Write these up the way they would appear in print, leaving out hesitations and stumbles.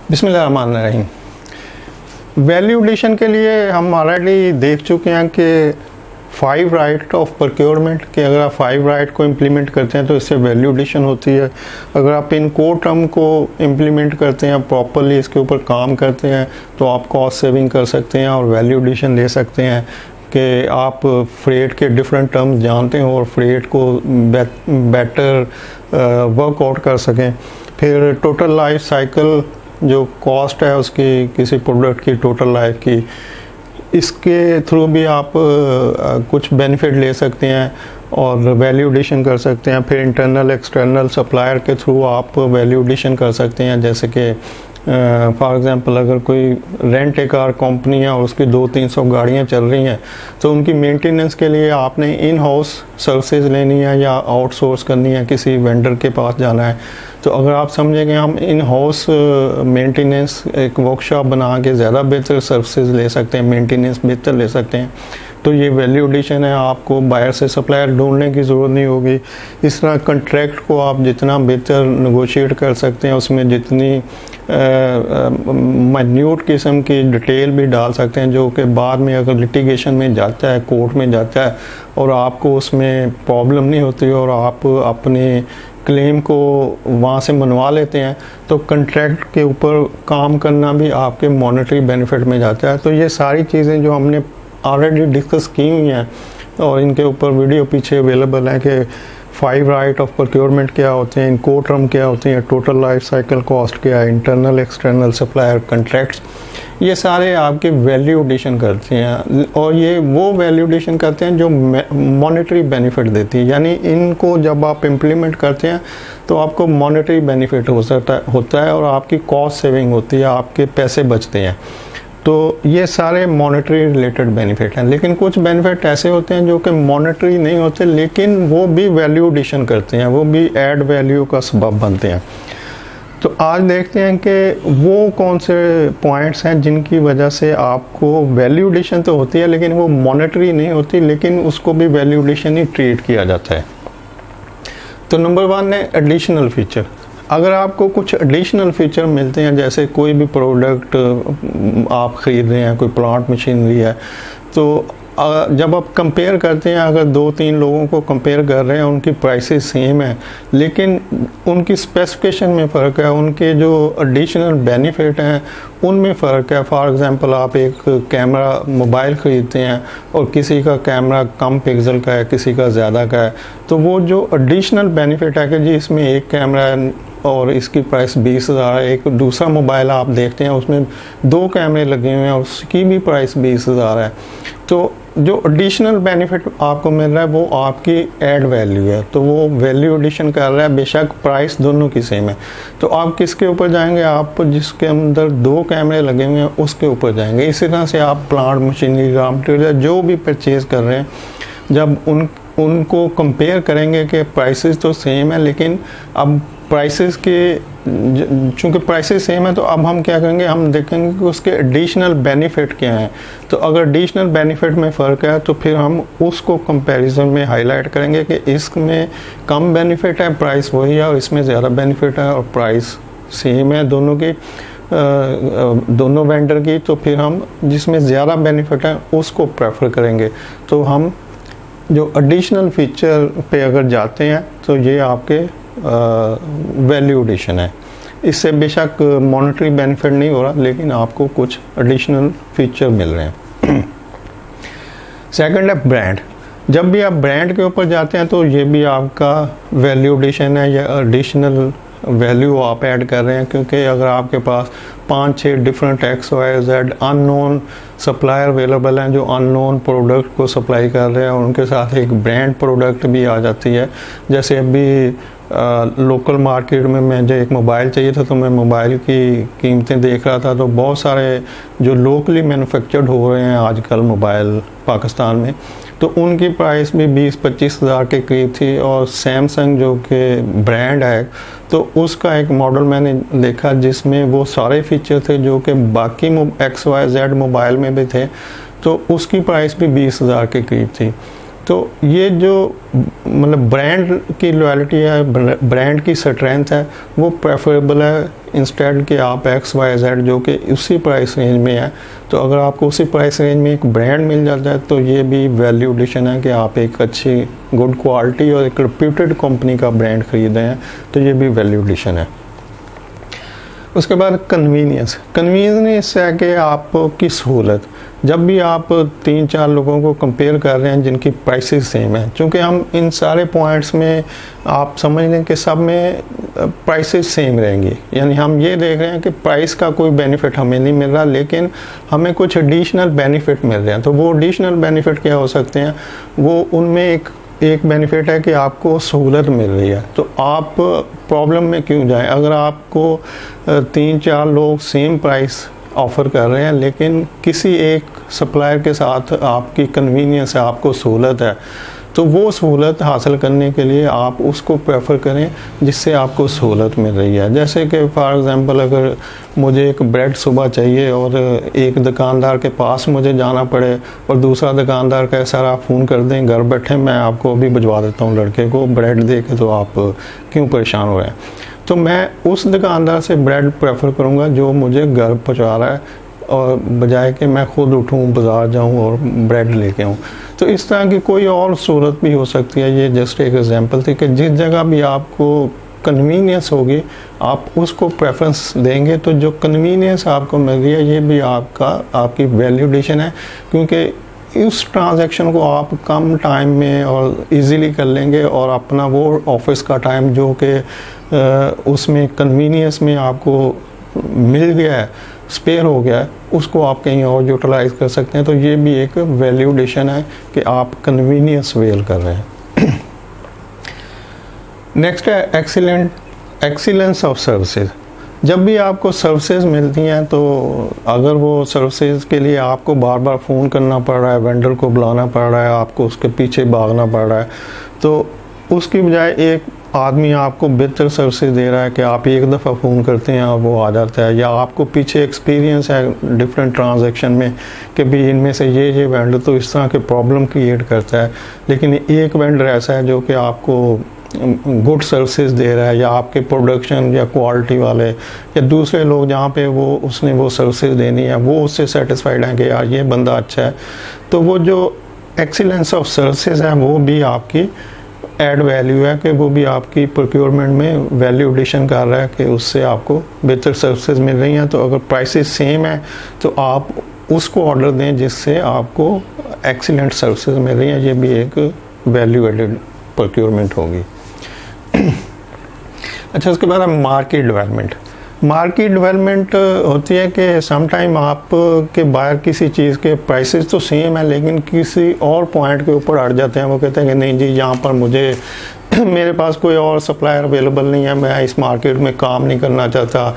बिस्मिल्लाहिर्रहमानिर्रहीम। Value addition के लिए हम ऑलरेडी देख चुके हैं कि 5 राइट ऑफ प्रोक्योरमेंट के अगर आप 5 राइट को इम्प्लीमेंट करते हैं तो इससे वैल्यू एडिशन होती है। अगर आप इन कोर टर्म को इम्प्लीमेंट करते हैं, प्रॉपरली इसके ऊपर काम करते हैं, तो आप कॉस्ट सेविंग कर सकते हैं और वैल्यू एडिशन ले सकते हैं कि आप फ्रेट के डिफरेंट टर्म्स जानते हैं और फ्रेट को बेटर वर्कआउट कर सकें। फिर टोटल लाइफ साइकिल जो कॉस्ट है उसकी, किसी प्रोडक्ट की टोटल लाइफ की, इसके थ्रू भी आप कुछ बेनिफिट ले सकते हैं और वैल्यू एडिशन कर सकते हैं। फिर इंटरनल एक्सटर्नल सप्लायर के थ्रू आप वैल्यू एडिशन कर सकते हैं। जैसे कि फॉर एग्जांपल अगर कोई रेंट ए कार कंपनी है और उसकी 200-300 गाड़ियाँ चल रही हैं तो उनकी मेंटेनेंस के लिए आपने इन हाउस सर्विसेज लेनी है या आउटसोर्स करनी है, किसी वेंडर के पास जाना है। तो अगर आप समझेंगे हम इन हाउस मेंटेनेंस एक वर्कशॉप बना के ज़्यादा बेहतर सर्विसेज ले सकते हैं, मेंटेनेंस बेहतर ले सकते हैं, तो ये वैल्यू एडिशन है। आपको बायर से सप्लायर ढूंढने की ज़रूरत नहीं होगी। इस तरह कॉन्ट्रैक्ट को आप जितना बेहतर नेगोशिएट कर सकते हैं, उसमें जितनी माइन्यूट किस्म की डिटेल भी डाल सकते हैं, जो कि बाद में अगर लिटिगेशन में जाता है, कोर्ट में जाता है और आपको उसमें प्रॉब्लम नहीं होती और आप अपने क्लेम को वहाँ से मनवा लेते हैं, तो कॉन्ट्रैक्ट के ऊपर काम करना भी आपके मॉनेटरी बेनिफिट में जाता है। तो ये सारी चीज़ें जो हमने ऑलरेडी डिस्कस की हुई हैं और इनके ऊपर वीडियो पीछे अवेलेबल है कि 5 राइट ऑफ प्रोक्योरमेंट क्या होते हैं, इनको टर्म क्या होते हैं, टोटल लाइफ साइकिल कॉस्ट क्या है, इंटरनल एक्सटर्नल सप्लायर कॉन्ट्रैक्ट्स, ये सारे आपके वैल्यू एडिशन करते हैं। और ये वो वैल्यू एडिशन करते हैं जो मॉनेटरी बेनिफिट देती है। यानी इनको जब आप इम्प्लीमेंट करते हैं तो आपको मॉनेटरी बेनिफिट होता है और आपकी कॉस्ट सेविंग होती है, आपके पैसे बचते हैं। तो ये सारे मॉनेटरी रिलेटेड बेनिफिट हैं। लेकिन कुछ बेनिफिट ऐसे होते हैं जो कि मॉनेटरी नहीं होते लेकिन वो भी वैल्यू एडिशन करते हैं, वो भी ऐड वैल्यू का सबब बनते हैं। तो आज देखते हैं कि वो कौन से पॉइंट्स हैं जिनकी वजह से आपको वैल्यू एडिशन तो होती है लेकिन वो मॉनेटरी नहीं होती, लेकिन उसको भी वैल्यू एडिशन ही ट्रीट किया जाता है। तो नंबर 1 है एडिशनल फीचर। अगर आपको कुछ एडिशनल फीचर मिलते हैं, जैसे कोई भी प्रोडक्ट आप ख़रीद रहे हैं, कोई प्लांट मशीनरी है, तो जब आप कंपेयर करते हैं, अगर 2-3 लोगों को कंपेयर कर रहे हैं, उनकी प्राइसेस सेम है लेकिन उनकी स्पेसिफिकेशन में फ़र्क है, उनके जो एडिशनल बेनिफिट हैं उनमें फ़र्क है। फॉर एग्जांपल आप एक कैमरा मोबाइल ख़रीदते हैं और किसी का कैमरा कम पिक्सल का है, किसी का ज़्यादा का है, तो वो जो एडिशनल बेनिफिट है कि जी इसमें एक कैमरा है और इसकी प्राइस 20,000 है, एक दूसरा मोबाइल आप देखते हैं उसमें 2 कैमरे लगे हुए हैं, उसकी भी प्राइस 20,000 है। तो जो एडिशनल बेनिफिट आपको मिल रहा है वो आपकी ऐड वैल्यू है, तो वो वैल्यू एडिशन कर रहा है। बेशक प्राइस दोनों की सेम है, तो आप किसके ऊपर जाएंगे? आप जिसके अंदर 2 कैमरे लगे हुए हैं उसके ऊपर जाएंगे। इसी तरह से आप प्लांट मशीनरी, रॉ मटेरियल जो भी परचेज कर रहे हैं, जब उनको कंपेयर करेंगे कि प्राइसेस तो सेम है लेकिन अब प्राइसेस के चूँकि प्राइसेस सेम है तो अब हम क्या करेंगे, हम देखेंगे कि उसके एडिशनल बेनिफिट क्या हैं। तो अगर एडिशनल बेनिफिट में फ़र्क है तो फिर हम उसको कंपैरिजन में हाईलाइट करेंगे कि इसमें कम बेनिफिट है, प्राइस वही है, और इसमें ज़्यादा बेनिफिट है और प्राइस सेम है दोनों की, दोनों वेंडर की। तो फिर हम जिसमें ज़्यादा बेनिफिट है उसको प्रेफर करेंगे। तो हम जो एडिशनल फीचर पे अगर जाते हैं तो ये आपके वैल्यू एडिशन है। इससे बेशक मॉनेटरी बेनिफिट नहीं हो रहा लेकिन आपको कुछ एडिशनल फीचर मिल रहे हैं। सेकंड है ब्रांड। जब भी आप ब्रांड के ऊपर जाते हैं तो ये भी आपका वैल्यू एडिशन है या एडिशनल वैल्यू आप ऐड कर रहे हैं, क्योंकि अगर आपके पास 5-6 different XYZ unknown supplier available हैं जो अननोन प्रोडक्ट को सप्लाई कर रहे हैं और उनके साथ एक ब्रांड प्रोडक्ट भी आ जाती है। जैसे अभी लोकल मार्केट में मुझे एक मोबाइल चाहिए था तो मैं मोबाइल की कीमतें देख रहा था, तो बहुत सारे जो लोकली मैन्युफैक्चर्ड हो रहे हैं आजकल मोबाइल पाकिस्तान में, तो उनकी प्राइस भी 20-25 हज़ार के करीब थी। और सैमसंग जो कि ब्रांड है, तो उसका एक मॉडल मैंने देखा जिसमें वो सारे फीचर थे जो कि बाकी XYZ मोबाइल में भी थे, तो उसकी प्राइस भी 20,000 के करीब थी। तो ये जो मतलब ब्रांड की लॉयल्टी है, ब्रांड की स्ट्रेंथ है, वो प्रेफरेबल है इंस्टेड कि आप XYZ जो कि उसी प्राइस रेंज में है। तो अगर आपको उसी प्राइस रेंज में एक ब्रांड मिल जाता है तो ये भी वैल्यू एडिशन है कि आप एक अच्छी गुड क्वालिटी और एक रिप्यूटेड कंपनी का ब्रांड खरीदे हैं, तो ये भी वैल्यू एडिशन है। उसके बाद कन्वीनियंस है कि आपकी सहूलत। जब भी आप 3-4 लोगों को कंपेयर कर रहे हैं जिनकी प्राइसेस सेम है, क्योंकि हम इन सारे पॉइंट्स में आप समझ लें कि सब में प्राइसेस सेम रहेंगी, यानी हम ये देख रहे हैं कि प्राइस का कोई बेनिफिट हमें नहीं मिल रहा, लेकिन हमें कुछ एडिशनल बेनिफिट मिल रहे हैं। तो वो एडिशनल बेनिफिट क्या हो सकते हैं? वो उनमें एक बेनिफिट है कि आपको सहूलत मिल रही है, तो आप प्रॉब्लम में क्यों जाएं? अगर आपको 3-4 लोग सेम प्राइस ऑफ़र कर रहे हैं, लेकिन किसी एक सप्लायर के साथ आपकी कन्वीनियंस है, आपको सहूलत है, तो वो सहूलत हासिल करने के लिए आप उसको प्रेफर करें जिससे आपको सहूलत मिल रही है। जैसे कि फॉर एग्ज़ाम्पल अगर मुझे एक ब्रेड सुबह चाहिए और एक दुकानदार के पास मुझे जाना पड़े और दूसरा दुकानदार कहे सर आप फ़ोन कर दें घर बैठे, मैं आपको अभी भिजवा देता हूँ लड़के को ब्रेड दे के, तो आप क्यों परेशान हो रहे हैं? तो मैं उस दुकानदार से ब्रेड प्रेफर करूँगा जो मुझे घर पहुँचा रहा है, और बजाय कि मैं खुद उठूँ बाज़ार जाऊँ और ब्रेड लेके आऊँ। तो इस तरह की कोई और सूरत भी हो सकती है। ये जस्ट एक एग्जांपल थी कि जिस जगह भी आपको कन्वीनियंस होगी आप उसको प्रेफरेंस देंगे, तो जो कन्वीनियंस आपको मिल रही है ये भी आपकी वैल्यू एडिशन है, क्योंकि उस ट्रांजैक्शन को आप कम टाइम में और इजीली कर लेंगे और अपना वो ऑफिस का टाइम जो कि उसमें कन्वीनियंस में आपको मिल गया है, स्पेयर हो गया है, उसको आप कहीं और यूटिलाइज कर सकते हैं। तो ये भी एक वैल्यू एडिशन है कि आप कन्वीनियंस वेल कर रहे हैं। नेक्स्ट है एक्सीलेंस ऑफ सर्विसेज। जब भी आपको सर्विसेज मिलती हैं तो अगर वो सर्विसेज के लिए आपको बार बार फ़ोन करना पड़ रहा है, वेंडर को बुलाना पड़ रहा है, आपको उसके पीछे भागना पड़ रहा है, तो उसकी बजाय एक आदमी आपको बेहतर सर्विसेज दे रहा है कि आप एक दफ़ा फ़ोन करते हैं और वो आ जाता है, या आपको पीछे एक्सपीरियंस है डिफरेंट ट्रांजैक्शन में कि भी इनमें से ये वेंडर तो इस तरह के प्रॉब्लम क्रिएट करता है, लेकिन एक वेंडर ऐसा है जो कि आपको गुड सर्विसेज दे रहा है, या आपके प्रोडक्शन या क्वालिटी वाले या दूसरे लोग जहाँ पे उसने वो सर्विसेज देनी है वो उससे सेटिस्फाइड हैं कि यार ये बंदा अच्छा है। तो वो जो एक्सीलेंस ऑफ सर्विसेज है वो भी आपकी एड वैल्यू है कि वो भी आपकी प्रोक्योरमेंट में वैल्यू एडिशन कर रहा है कि उससे आपको बेहतर सर्विसेज मिल रही हैं। तो अगर प्राइसेस सेम है तो आप उसको ऑर्डर दें जिससे आपको एक्सीलेंट सर्विसेज मिल रही हैं, ये भी एक वैल्यू एडेड प्रोक्योरमेंट होगी। अच्छा, उसके बाद मार्केट डेवलपमेंट होती है कि समटाइम आप के बाहर किसी चीज़ के प्राइसेस तो सेम है लेकिन किसी और पॉइंट के ऊपर अड़ जाते हैं। वो कहते हैं कि नहीं जी यहाँ पर मुझे मेरे पास कोई और सप्लायर अवेलेबल नहीं है, मैं इस मार्केट में काम नहीं करना चाहता,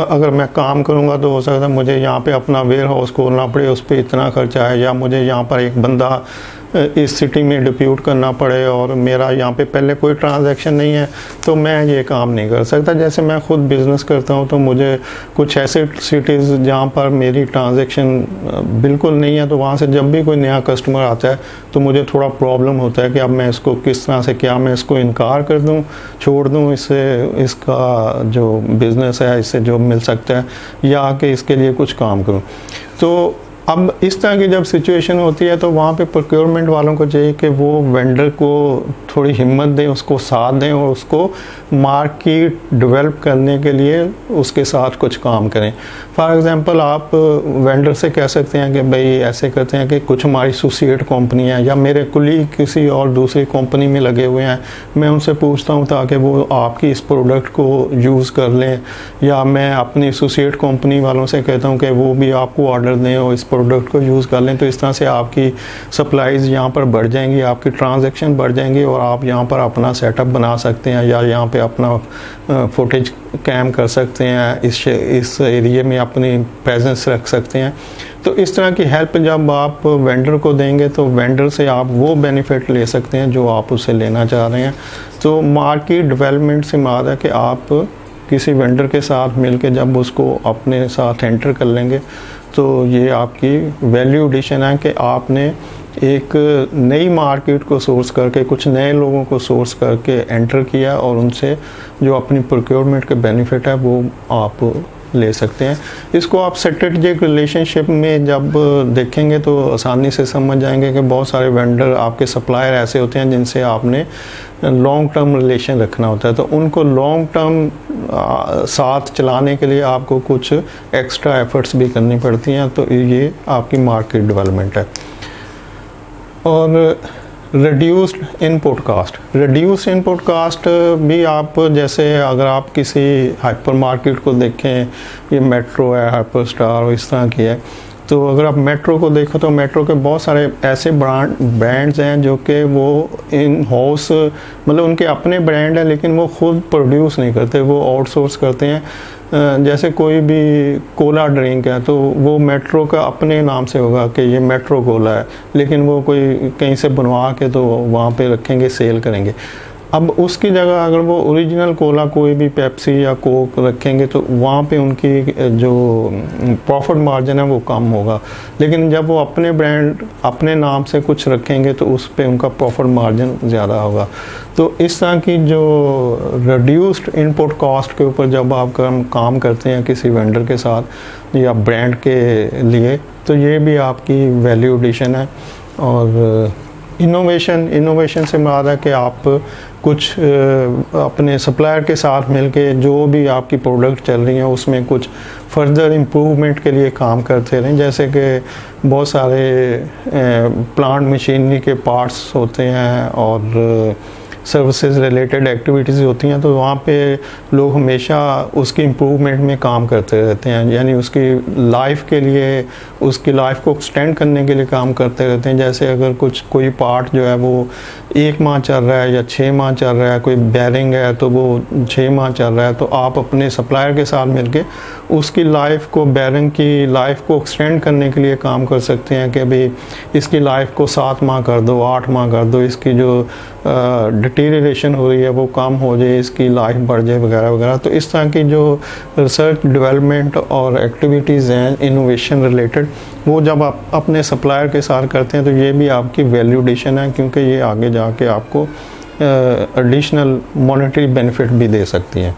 अगर मैं काम करूँगा तो हो सकता है मुझे यहाँ पे अपना वेयर हाउस खोलना पड़े, उस पर इतना खर्चा है, या मुझे यहाँ पर एक बंदा इस सिटी में डिप्यूट करना पड़े और मेरा यहाँ पे पहले कोई ट्रांजैक्शन नहीं है तो मैं ये काम नहीं कर सकता। जैसे मैं खुद बिज़नेस करता हूँ तो मुझे कुछ ऐसे सिटीज़ जहाँ पर मेरी ट्रांजैक्शन बिल्कुल नहीं है, तो वहाँ से जब भी कोई नया कस्टमर आता है तो मुझे थोड़ा प्रॉब्लम होता है कि अब मैं इसको किस तरह से, क्या मैं इसको इनकार कर दूँ, छोड़ दूँ इससे, इसका जो बिज़नेस है इससे जो मिल सकता है, या कि इसके लिए कुछ काम करूँ। तो अब इस तरह की जब सिचुएशन होती है तो वहाँ पे प्रोक्योरमेंट वालों को चाहिए कि वो वेंडर को थोड़ी हिम्मत दें, उसको साथ दें और उसको मार्केट डेवलप करने के लिए उसके साथ कुछ काम करें। फॉर एग्ज़ाम्पल आप वेंडर से कह सकते हैं कि भाई ऐसे करते हैं कि कुछ हमारी एसोसिएट कंपनी है या मेरे कुलीग किसी और दूसरी कंपनी में लगे हुए हैं, मैं उनसे पूछता हूँ ताकि वो आपकी इस प्रोडक्ट को यूज़ कर लें, या मैं अपनी एसोसिएट कंपनी वालों से कहता हूँ कि वो भी आपको ऑर्डर दें और इस प्रोडक्ट को यूज़ कर लें। तो इस तरह से आपकी सप्लाईज यहाँ पर बढ़ जाएंगी, आपकी ट्रांजैक्शन बढ़ जाएंगी और आप यहाँ पर अपना सेटअप बना सकते हैं या यहाँ पे अपना फुटेज कैम कर सकते हैं, इस एरिया में अपनी प्रेजेंस रख सकते हैं। तो इस तरह की हेल्प जब आप वेंडर को देंगे तो वेंडर से आप वो बेनिफिट ले सकते हैं जो आप उससे लेना चाह रहे हैं। तो मार्केट डेवलपमेंट से मुराद है कि आप किसी वेंडर के साथ मिलकर जब उसको अपने साथ एंटर कर लेंगे तो ये आपकी वैल्यू एडिशन है कि आपने एक नई मार्केट को सोर्स करके, कुछ नए लोगों को सोर्स करके एंटर किया और उनसे जो अपनी प्रोक्योरमेंट के बेनिफिट है वो आप ले सकते हैं। इसको आप स्ट्रेटेजिक रिलेशनशिप में जब देखेंगे तो आसानी से समझ जाएंगे कि बहुत सारे वेंडर, आपके सप्लायर ऐसे होते हैं जिनसे आपने लॉन्ग टर्म रिलेशन रखना होता है, तो उनको लॉन्ग टर्म साथ चलाने के लिए आपको कुछ एक्स्ट्रा एफर्ट्स भी करनी पड़ती हैं। तो ये आपकी मार्केट डेवलपमेंट है। और रिड्यूस्ड इनपुट कास्ट भी आप, जैसे अगर आप किसी हाइपर मार्केट को देखें, ये मेट्रो है, हाइपर स्टार, इस तरह की है, तो अगर आप मेट्रो को देखो तो मेट्रो के बहुत सारे ऐसे ब्रांड्स हैं जो कि वो इन हाउस, मतलब उनके अपने ब्रांड है लेकिन वो खुद प्रोड्यूस नहीं करते, वो आउटसोर्स करते हैं। जैसे कोई भी कोला ड्रिंक है तो वो मेट्रो का अपने नाम से होगा कि ये मेट्रो कोला है, लेकिन वो कोई कहीं से बनवा के तो वहाँ पे रखेंगे, सेल करेंगे। अब उसकी जगह अगर वो ओरिजिनल कोला, कोई भी पेप्सी या कोक रखेंगे तो वहाँ पे उनकी जो प्रॉफिट मार्जिन है वो कम होगा। लेकिन जब वो अपने ब्रांड, अपने नाम से कुछ रखेंगे तो उस पे उनका प्रॉफिट मार्जिन ज़्यादा होगा। तो इस तरह की जो रिड्यूस्ड इनपुट कॉस्ट के ऊपर जब आप काम करते हैं किसी वेंडर के साथ या ब्रांड के लिए, तो ये भी आपकी वैल्यू एडिशन है। और इनोवेशन से मुराद है कि आप कुछ अपने सप्लायर के साथ मिलके जो भी आपकी प्रोडक्ट चल रही हैं उसमें कुछ फर्दर इम्प्रूवमेंट के लिए काम करते रहें। जैसे कि बहुत सारे प्लांट मशीनरी के पार्ट्स होते हैं और सर्विसेज रिलेटेड एक्टिविटीज़ होती हैं, तो वहाँ पे लोग हमेशा उसकी इम्प्रूवमेंट में काम करते रहते हैं, यानी उसकी लाइफ के लिए, उसकी लाइफ को एक्सटेंड करने के लिए काम करते रहते हैं। जैसे अगर कोई पार्ट जो है वो 1 माह चल रहा है या 6 माह चल रहा है, कोई बैरिंग है तो वो 6 माह चल रहा है, तो आप अपने सप्लायर के साथ मिलके उसकी लाइफ को, बैरिंग की लाइफ को एक्सटेंड करने के लिए काम कर सकते हैं कि भाई इसकी लाइफ को 7 माह कर दो, 8 माह कर दो, इसकी जो डिटीरिएशन हो रही है वो कम हो जाए, इसकी लाइफ बढ़ जाए वगैरह वगैरह। तो इस तरह की जो रिसर्च डेवलपमेंट और एक्टिविटीज़ हैं इनोवेशन रिलेटेड, वो जब आप अपने सप्लायर के साथ करते हैं तो ये भी आपकी वैल्यू एडिशन है, क्योंकि ये आगे जाके आपको एडिशनल मॉनेटरी बेनिफिट भी दे सकती है।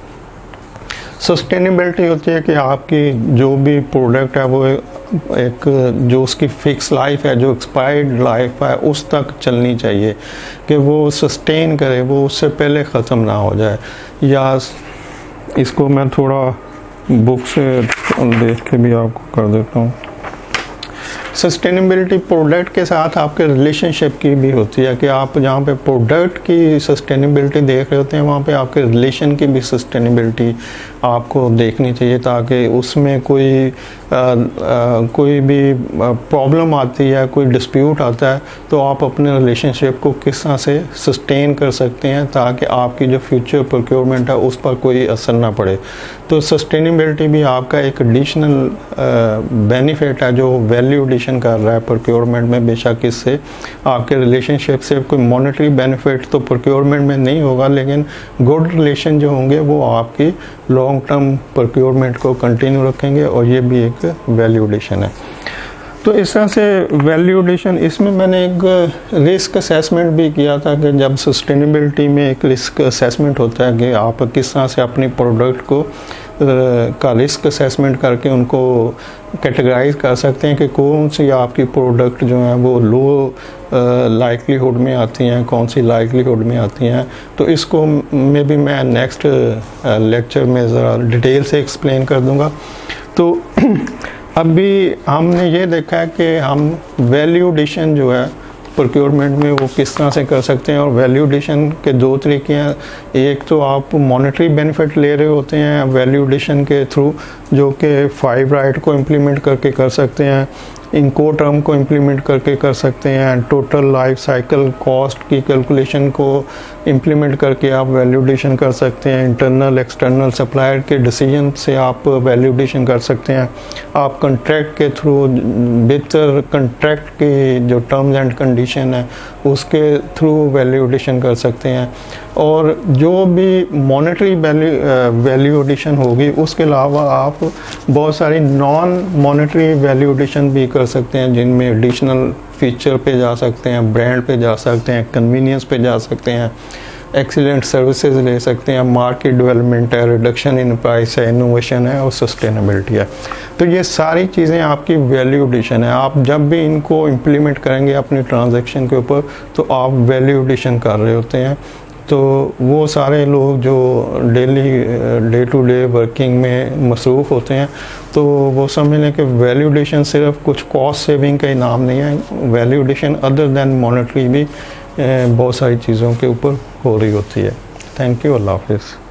सस्टेनेबिलिटी होती है कि आपकी जो भी प्रोडक्ट है वो एक जो उसकी फिक्स लाइफ है, जो एक्सपायर्ड लाइफ है, उस तक चलनी चाहिए कि वो सस्टेन करे, वो उससे पहले ख़त्म ना हो जाए। या इसको मैं थोड़ा बुक से देख के भी आपको कर देता हूँ। सस्टेनेबिलिटी प्रोडक्ट के साथ आपके रिलेशनशिप की भी होती है कि आप जहाँ पे प्रोडक्ट की सस्टेनेबिलिटी देख रहे होते हैं वहाँ पे आपके रिलेशन की भी सस्टेनेबिलिटी आपको देखनी चाहिए, ताकि उसमें कोई भी प्रॉब्लम आती है, कोई डिस्प्यूट आता है तो आप अपने रिलेशनशिप को किस तरह से सस्टेन कर सकते हैं ताकि आपकी जो फ्यूचर प्रोक्योरमेंट है उस पर कोई असर ना पड़े। तो सस्टेनेबिलिटी भी आपका एक एडिशनल बेनिफिट है जो वैल्यू एडिशन कर रहा है प्रोक्योरमेंट में। बेशक इससे आपके रिलेशनशिप से कोई मॉनेटरी बेनिफिट तो प्रोक्योरमेंट में नहीं होगा, लेकिन गुड रिलेशन जो होंगे वो आपकी लॉन्ग टर्म प्रोक्योरमेंट को कंटिन्यू रखेंगे, और ये भी एक वैल्यू एडिशन है। तो इस तरह से वैल्यू एडिशन, इसमें मैंने एक रिस्क असेसमेंट भी किया था कि जब सस्टेनेबिलिटी में एक रिस्क असेसमेंट होता है कि आप किस तरह से अपनी प्रोडक्ट को का रिस्क असेसमेंट करके उनको कैटेगराइज कर सकते हैं कि कौन सी आपकी प्रोडक्ट जो है वो लो लाइकलीहुड में आती हैं, कौन सी लाइकलीहुड में आती हैं। तो इसको में भी मैं नेक्स्ट लेक्चर में ज़रा डिटेल से एक्सप्लेन कर दूंगा। तो अभी हमने ये देखा है कि हम वैल्यू एडिशन जो है प्रोक्योरमेंट में वो किस तरह से कर सकते हैं, और वैल्यू एडिशन के 2 तरीके हैं। एक तो आप मॉनेटरी बेनिफिट ले रहे होते हैं वैल्यू एडिशन के थ्रू, जो कि 5 राइट को इम्प्लीमेंट करके कर सकते हैं, इनको टर्म को इम्प्लीमेंट करके कर सकते हैं, टोटल लाइफ साइकिल कॉस्ट की कैलकुलेशन को इम्प्लीमेंट करके आप वैल्यू एडिशन कर सकते हैं, इंटरनल एक्सटर्नल सप्लायर के डिसीजन से आप वैल्यू एडिशन कर सकते हैं। आप कंट्रैक्ट के थ्रू बेहतर कंट्रैक्ट की जो टर्म्स एंड कंडीशन है उसके थ्रू वैल्यू एडिशन कर सकते हैं। और जो भी मॉनेटरी वैल्यू एडिशन होगी, उसके अलावा आप बहुत सारी नॉन मॉनेटरी वैल्यू एडिशन भी कर सकते हैं, जिनमें एडिशनल फीचर पे जा सकते हैं, ब्रांड पे जा सकते हैं, कन्वीनियंस पे जा सकते हैं, एक्सीलेंट सर्विसेज ले सकते हैं, मार्केट डेवलपमेंट है, रिडक्शन इन प्राइस है, इनोवेशन है और सस्टेनेबिलिटी है। तो ये सारी चीज़ें आपकी वैल्यू एडिशन है। आप जब भी इनको इम्प्लीमेंट करेंगे अपने ट्रांजैक्शन के ऊपर, तो आप वैल्यू एडिशन कर रहे होते हैं। तो वो सारे लोग जो डे टू डे वर्किंग में मसरूफ़ होते हैं, तो वो समझ लें कि वैल्यू एडिशन सिर्फ कुछ कॉस्ट सेविंग का ही नाम नहीं है। Value addition other than monetary भी बहुत सारी चीज़ों के ऊपर हो रही होती है। थैंक यू, अल्लाह हाफिज़।